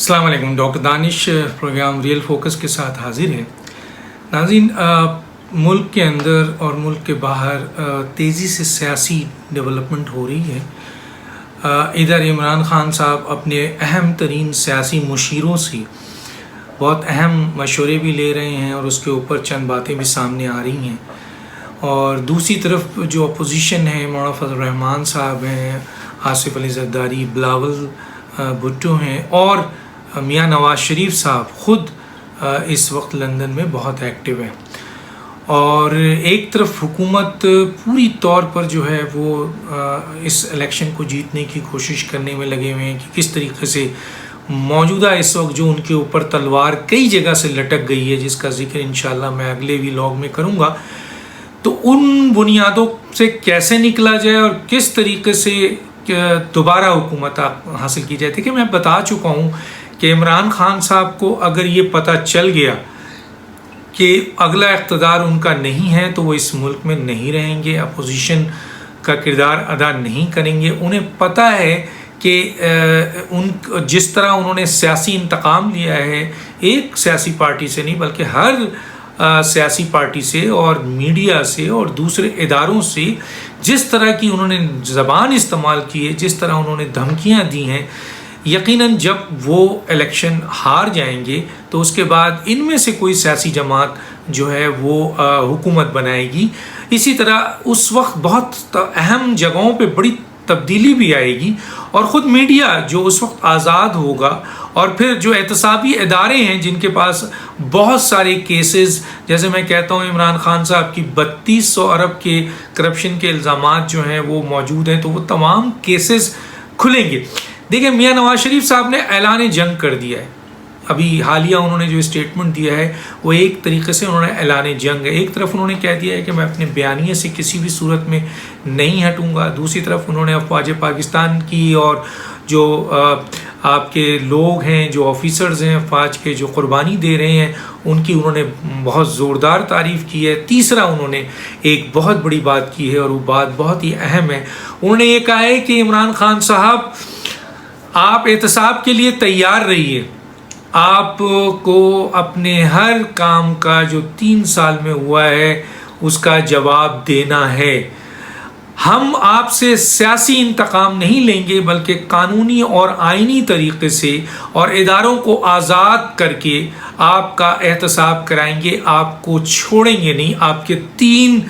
السلام علیکم، ڈاکٹر دانش programme real focus کے ساتھ حاضر ہیں۔ ناظرین، ملک کے اندر اور ملک کے باہر تیزی سے سیاسی ڈیولپمنٹ ہو رہی ہے۔ ادھر عمران خان صاحب اپنے اہم ترین سیاسی مشیروں سے بہت اہم مشورے بھی لے رہے ہیں اور اس کے اوپر چند باتیں بھی سامنے آ رہی ہیں، اور دوسری طرف جو اپوزیشن ہے، مولانا فضل الرحمان صاحب ہیں، آصف علی زرداری، بلاول بھٹو ہیں، اور میاں نواز شریف صاحب خود اس وقت لندن میں بہت ایکٹیو ہیں۔ اور ایک طرف حکومت پوری طور پر جو ہے وہ اس الیکشن کو جیتنے کی کوشش کرنے میں لگے ہوئے ہیں کہ کس طریقے سے موجودہ اس وقت جو ان کے اوپر تلوار کئی جگہ سے لٹک گئی ہے، جس کا ذکر انشاءاللہ میں اگلے ویلاگ میں کروں گا، تو ان بنیادوں سے کیسے نکلا جائے اور کس طریقے سے دوبارہ حکومت حاصل کی جائے۔ کہ میں بتا چکا ہوں کہ عمران خان صاحب کو اگر یہ پتہ چل گیا کہ اگلا اقتدار ان کا نہیں ہے تو وہ اس ملک میں نہیں رہیں گے، اپوزیشن کا کردار ادا نہیں کریں گے۔ انہیں پتہ ہے کہ جس طرح انہوں نے سیاسی انتقام لیا ہے، ایک سیاسی پارٹی سے نہیں بلکہ ہر سیاسی پارٹی سے اور میڈیا سے اور دوسرے اداروں سے، جس طرح کی انہوں نے زبان استعمال کی ہے، جس طرح انہوں نے دھمکیاں دی ہیں، یقیناً جب وہ الیکشن ہار جائیں گے تو اس کے بعد ان میں سے کوئی سیاسی جماعت جو ہے وہ حکومت بنائے گی۔ اسی طرح اس وقت بہت اہم جگہوں پہ بڑی تبدیلی بھی آئے گی، اور خود میڈیا جو اس وقت آزاد ہوگا، اور پھر جو احتسابی ادارے ہیں جن کے پاس بہت سارے کیسز، جیسے میں کہتا ہوں عمران خان صاحب کی 3200 ارب کے کرپشن کے الزامات جو ہیں وہ موجود ہیں، تو وہ تمام کیسز کھلیں گے۔ دیکھیں، میاں نواز شریف صاحب نے اعلان جنگ کر دیا ہے۔ ابھی حالیہ انہوں نے جو اسٹیٹمنٹ دیا ہے وہ ایک طریقے سے انہوں نے اعلان جنگ ہے۔ ایک طرف انہوں نے کہہ دیا ہے کہ میں اپنے بیانیے سے کسی بھی صورت میں نہیں ہٹوں گا، دوسری طرف انہوں نے افواج پاکستان کی اور جو آپ کے لوگ ہیں، جو آفیسرز ہیں افواج کے، جو قربانی دے رہے ہیں، ان کی انہوں نے بہت زوردار تعریف کی ہے۔ تیسرا انہوں نے ایک بہت بڑی بات کی ہے، اور وہ بات بہت ہی اہم ہے۔ انہوں نے یہ کہا ہے کہ عمران خان صاحب، آپ احتساب کے لیے تیار رہیے، آپ کو اپنے ہر کام کا جو 3 سال میں ہوا ہے اس کا جواب دینا ہے۔ ہم آپ سے سیاسی انتقام نہیں لیں گے بلکہ قانونی اور آئینی طریقے سے اور اداروں کو آزاد کر کے آپ کا احتساب کرائیں گے، آپ کو چھوڑیں گے نہیں۔ آپ کے 3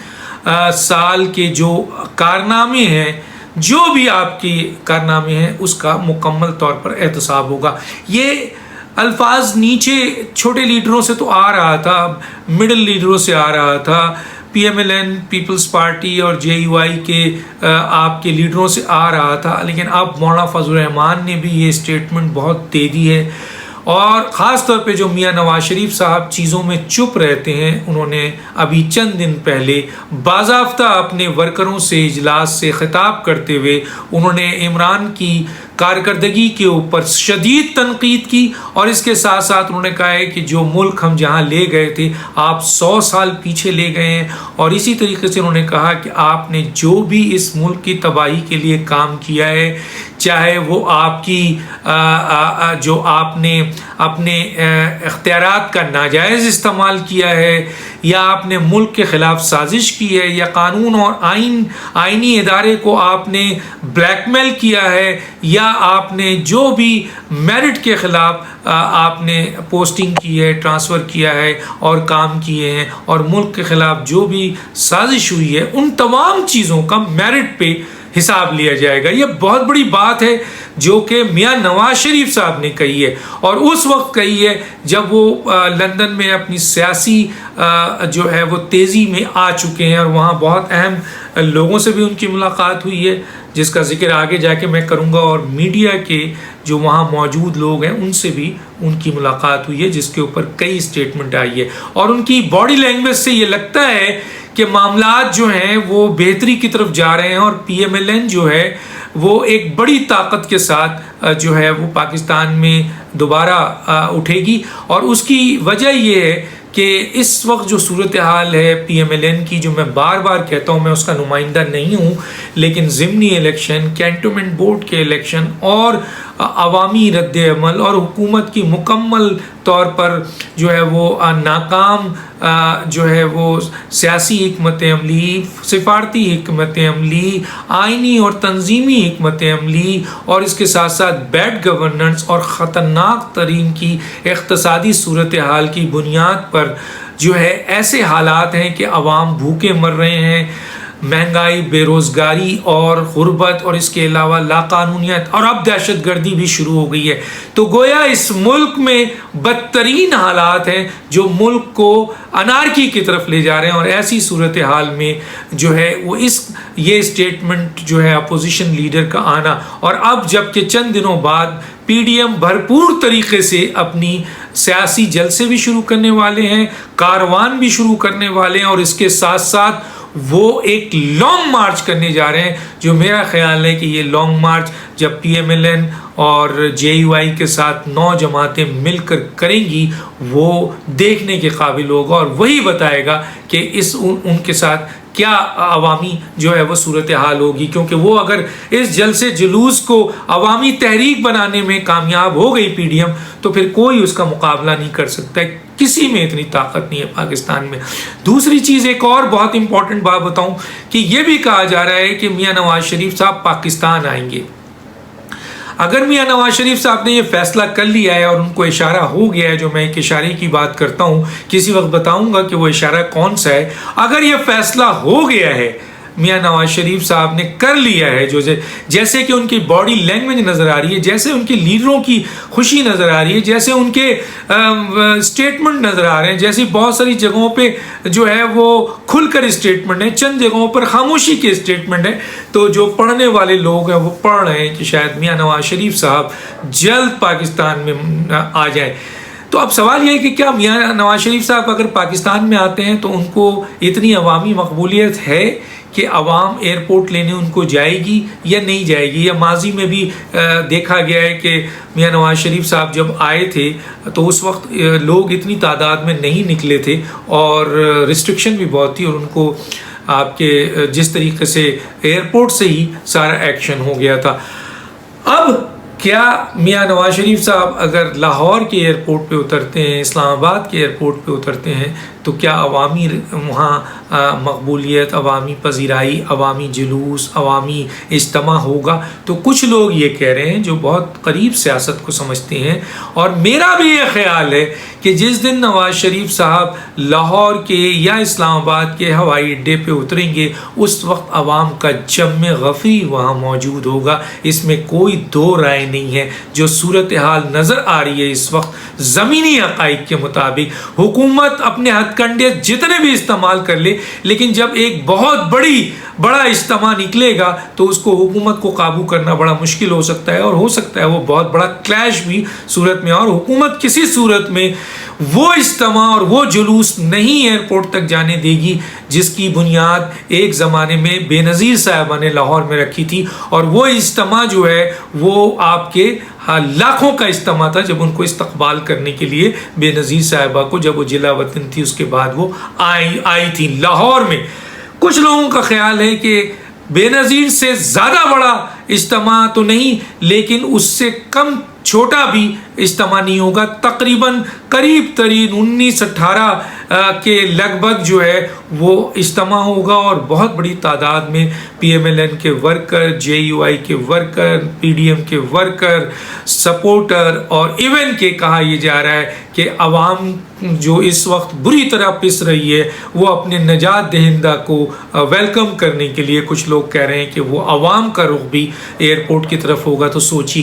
سال کے جو کارنامے ہیں، جو بھی آپ کے کارنامے ہیں، اس کا مکمل طور پر احتساب ہوگا۔ یہ الفاظ نیچے چھوٹے لیڈروں سے تو آ رہا تھا، مڈل لیڈروں سے آ رہا تھا، پی ایم ایل این، پیپلز پارٹی اور جے یو آئی کے آپ کے لیڈروں سے آ رہا تھا، لیکن اب مولانا فضل الرحمان نے بھی یہ اسٹیٹمنٹ بہت دے دی ہے۔ اور خاص طور پہ جو میاں نواز شریف صاحب چیزوں میں چپ رہتے ہیں، انہوں نے ابھی چند دن پہلے باضابطہ اپنے ورکروں سے اجلاس سے خطاب کرتے ہوئے انہوں نے عمران کی کارکردگی کے اوپر شدید تنقید کی، اور اس کے ساتھ ساتھ انہوں نے کہا ہے کہ جو ملک ہم جہاں لے گئے تھے آپ 100 سال پیچھے لے گئے ہیں، اور اسی طریقے سے انہوں نے کہا کہ آپ نے جو بھی اس ملک کی تباہی کے لیے کام کیا ہے، چاہے وہ آپ کی جو آپ نے اپنے اختیارات کا ناجائز استعمال کیا ہے، یا آپ نے ملک کے خلاف سازش کی ہے، یا قانون اور آئینی ادارے کو آپ نے بلیک میل کیا ہے، یا آپ نے جو بھی میرٹ کے خلاف آپ نے پوسٹنگ کی ہے، ٹرانسفر کیا ہے اور کام کیے ہیں، اور ملک کے خلاف جو بھی سازش ہوئی ہے، ان تمام چیزوں کا میرٹ پہ حساب لیا جائے گا۔ یہ بہت بڑی بات ہے جو کہ میاں نواز شریف صاحب نے کہی ہے، اور اس وقت کہی ہے جب وہ لندن میں اپنی سیاسی جو ہے وہ تیزی میں آ چکے ہیں، اور وہاں بہت اہم لوگوں سے بھی ان کی ملاقات ہوئی ہے، جس کا ذکر آگے جا کے میں کروں گا، اور میڈیا کے جو وہاں موجود لوگ ہیں ان سے بھی ان کی ملاقات ہوئی ہے، جس کے اوپر کئی اسٹیٹمنٹ آئی ہے، اور ان کی باڈی لینگویج سے یہ لگتا ہے کہ معاملات جو ہیں وہ بہتری کی طرف جا رہے ہیں، اور پی ایم ایل این جو ہے وہ ایک بڑی طاقت کے ساتھ جو ہے وہ پاکستان میں دوبارہ اٹھے گی۔ اور اس کی وجہ یہ ہے کہ اس وقت جو صورتحال ہے پی ایم ایل این کی، جو میں بار بار کہتا ہوں میں اس کا نمائندہ نہیں ہوں، لیکن ضمنی الیکشن، کینٹونمنٹ بورڈ کے الیکشن اور عوامی رد عمل اور حکومت کی مکمل طور پر جو ہے وہ ناکام جو ہے وہ سیاسی حکمت عملی، سفارتی حکمت عملی، آئینی اور تنظیمی حکمت عملی، اور اس کے ساتھ ساتھ بیڈ گورننس اور خطرناک ترین کی اقتصادی صورتحال کی بنیاد پر جو ہے ایسے حالات ہیں کہ عوام بھوکے مر رہے ہیں، مہنگائی، بے روزگاری اور غربت، اور اس کے علاوہ لاقانونیت اور اب دہشت گردی بھی شروع ہو گئی ہے۔ تو گویا اس ملک میں بدترین حالات ہیں جو ملک کو انارکی کی طرف لے جا رہے ہیں، اور ایسی صورتحال میں جو ہے وہ یہ اسٹیٹمنٹ جو ہے اپوزیشن لیڈر کا آنا، اور اب جب کہ چند دنوں بعد پی ڈی ایم بھرپور طریقے سے اپنی سیاسی جلسے بھی شروع کرنے والے ہیں، کاروان بھی شروع کرنے والے ہیں، اور اس کے ساتھ ساتھ وہ ایک لانگ مارچ کرنے جا رہے ہیں، جو میرا خیال ہے کہ یہ لانگ مارچ جب پی ایم ایل این اور جے یو آئی کے ساتھ 9 جماعتیں مل کر کریں گی وہ دیکھنے کے قابل ہوگا، اور وہی بتائے گا کہ ان کے ساتھ کیا عوامی جو ہے وہ صورتحال ہوگی، کیونکہ وہ اگر اس جلسے جلوس کو عوامی تحریک بنانے میں کامیاب ہو گئی پی ڈی ایم، تو پھر کوئی اس کا مقابلہ نہیں کر سکتا ہے، کسی میں اتنی طاقت نہیں ہے پاکستان میں۔ دوسری چیز ایک اور بہت امپورٹنٹ بات بتاؤں کہ یہ بھی کہا جا رہا ہے کہ میاں نواز شریف صاحب پاکستان آئیں گے۔ اگر میاں نواز شریف صاحب نے یہ فیصلہ کر لیا ہے اور ان کو اشارہ ہو گیا ہے، جو میں ایک اشارے کی بات کرتا ہوں، کسی وقت بتاؤں گا کہ وہ اشارہ کون سا ہے، اگر یہ فیصلہ ہو گیا ہے، میاں نواز شریف صاحب نے کر لیا ہے، جو جیسے کہ ان کی باڈی لینگویج نظر آ رہی ہے، جیسے ان کی لیڈروں کی خوشی نظر آ رہی ہے، جیسے ان کے اسٹیٹمنٹ نظر آ رہے ہیں، جیسی بہت ساری جگہوں پہ جو ہے وہ کھل کر اسٹیٹمنٹ ہیں، چند جگہوں پر خاموشی کے اسٹیٹمنٹ ہیں، تو جو پڑھنے والے لوگ ہیں وہ پڑھ رہے ہیں کہ شاید میاں نواز شریف صاحب جلد پاکستان میں آ جائیں۔ تو اب سوال یہ ہے کہ کیا میاں نواز شریف صاحب اگر پاکستان میں آتے ہیں تو ان کو اتنی عوامی مقبولیت ہے کہ عوام ایئرپورٹ لینے ان کو جائے گی یا نہیں جائے گی؟ یا ماضی میں بھی دیکھا گیا ہے کہ میاں نواز شریف صاحب جب آئے تھے تو اس وقت لوگ اتنی تعداد میں نہیں نکلے تھے اور ریسٹرکشن بھی بہت تھی، اور ان کو آپ کے جس طریقے سے ایئرپورٹ سے ہی سارا ایکشن ہو گیا تھا۔ اب کیا میاں نواز شریف صاحب اگر لاہور کے ایئرپورٹ پہ اترتے ہیں، اسلام آباد کے ایئرپورٹ پہ اترتے ہیں، تو کیا عوامی وہاں مقبولیت، عوامی پذیرائی، عوامی جلوس، عوامی اجتماع ہوگا؟ تو کچھ لوگ یہ کہہ رہے ہیں جو بہت قریب سیاست کو سمجھتے ہیں، اور میرا بھی یہ خیال ہے کہ جس دن نواز شریف صاحب لاہور کے یا اسلام آباد کے ہوائی اڈے پہ اتریں گے، اس وقت عوام کا جم غفیر وہاں موجود ہوگا، اس میں کوئی دو رائے نہیں ہے۔ جو صورتحال نظر آ رہی ہے اس وقت زمینی حقائق کے مطابق، حکومت اپنے ہتھ کنڈے جتنے بھی استعمال کر لے، لیکن جب ایک بہت بڑا اجتماع نکلے گا تو اس کو حکومت کو قابو کرنا بڑا مشکل ہو سکتا ہے، اور ہو سکتا ہے وہ بہت بڑا کلیش بھی صورت میں، اور حکومت کسی صورت میں وہ اجتماع اور وہ جلوس نہیں ایئرپورٹ تک جانے دے گی جس کی بنیاد ایک زمانے میں بے نظیر صاحبہ نے لاہور میں رکھی تھی، اور وہ اجتماع جو ہے وہ آپ کے لاکھوں کا اجتماع تھا جب ان کو استقبال کرنے کے لیے بے نظیر صاحبہ کو، جب وہ جلا وطن تھی اس کے بعد وہ آئی تھی لاہور میں۔ کچھ لوگوں کا خیال ہے کہ بے نظیر سے زیادہ بڑا اجتماع تو نہیں، لیکن اس سے کم چھوٹا بھی اجتماع نہیں ہوگا، تقریباً قریب ترین 1918 کے لگ بھگ جو ہے وہ اجتماع ہوگا، اور بہت بڑی تعداد میں پی ایم ایل این کے ورکر، جے یو آئی کے ورکر، پی ڈی ایم کے ورکر، سپورٹر، اور ایون کہ کہا یہ جا رہا ہے کہ عوام جو اس وقت بری طرح پس رہی ہے وہ اپنے نجات دہندہ کو ویلکم کرنے کے لیے کچھ لوگ کہہ رہے ہیں کہ وہ عوام کا رخ بھی ایئرپورٹ کی طرف ہوگا۔ تو سوچی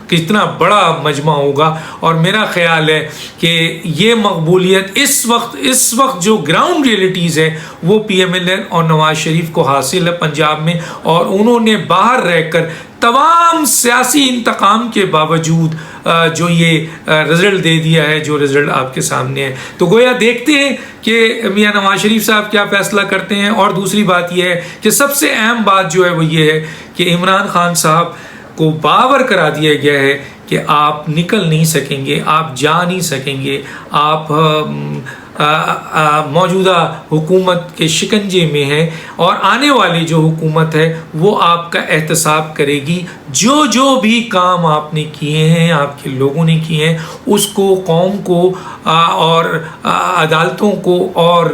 کتنا بڑا مجمع ہوگا، اور میرا خیال ہے کہ یہ مقبولیت اس وقت جو گراؤنڈ ریئلٹیز ہے وہ پی ایم ایل این اور نواز شریف کو حاصل ہے پنجاب میں، اور انہوں نے باہر رہ کر تمام سیاسی انتقام کے باوجود جو یہ رزلٹ دے دیا ہے، جو رزلٹ آپ کے سامنے ہے۔ تو گویا دیکھتے ہیں کہ میاں نواز شریف صاحب کیا فیصلہ کرتے ہیں۔ اور دوسری بات یہ ہے کہ سب سے اہم بات جو ہے وہ یہ ہے کہ عمران خان صاحب کو باور کرا دیا گیا ہے کہ آپ نکل نہیں سکیں گے، آپ جا نہیں سکیں گے، آپ موجودہ حکومت کے شکنجے میں ہے، اور آنے والی جو حکومت ہے وہ آپ کا احتساب کرے گی. جو بھی کام آپ نے کیے ہیں، آپ کے لوگوں نے کیے ہیں، اس کو قوم کو اور عدالتوں کو اور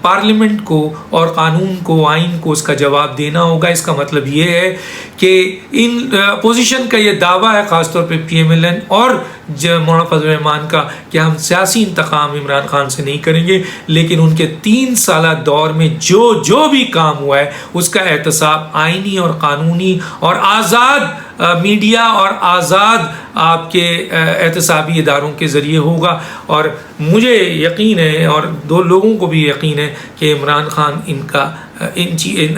پارلیمنٹ کو اور قانون کو، آئین کو اس کا جواب دینا ہوگا. اس کا مطلب یہ ہے کہ ان اپوزیشن کا یہ دعویٰ ہے، خاص طور پہ پی ایم ایل این اور مولانا فضل الرحمان کا، کہ ہم سیاسی انتقام عمران خان سے نہیں کریں گے، لیکن ان کے 3 سالہ دور میں جو بھی کام ہوا ہے اس کا احتساب آئینی اور قانونی اور آزاد میڈیا اور آزاد آپ کے احتسابی اداروں کے ذریعے ہوگا. اور مجھے یقین ہے اور 2 لوگوں کو بھی یقین ہے کہ عمران خان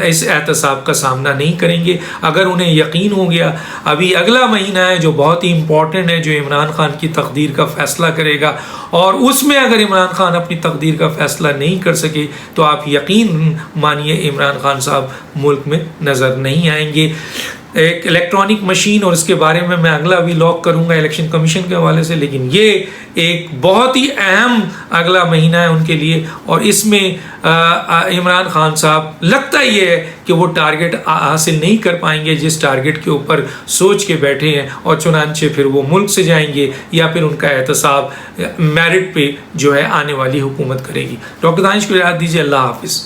اس احتساب کا سامنا نہیں کریں گے. اگر انہیں یقین ہو گیا، ابھی اگلا مہینہ ہے جو بہت ہی امپورٹنٹ ہے، جو عمران خان کی تقدیر کا فیصلہ کرے گا، اور اس میں اگر عمران خان اپنی تقدیر کا فیصلہ نہیں کر سکے تو آپ یقین مانیے عمران خان صاحب ملک میں نظر نہیں آئیں گے. ایک الیکٹرانک مشین، اور اس کے بارے میں اگلا ولاگ کروں گا الیکشن کمیشن کے حوالے سے، لیکن یہ ایک بہت ہی اہم اگلا مہینہ ہے ان کے لیے، اور اس میں عمران خان صاحب لگتا یہ ہے کہ وہ ٹارگٹ حاصل نہیں کر پائیں گے جس ٹارگٹ کے اوپر سوچ کے بیٹھے ہیں، اور چنانچہ پھر وہ ملک سے جائیں گے، یا پھر ان کا احتساب میرٹ پہ جو ہے آنے والی حکومت کرے گی. ڈاکٹر دانش کو یاد دیجیے. اللہ حافظ.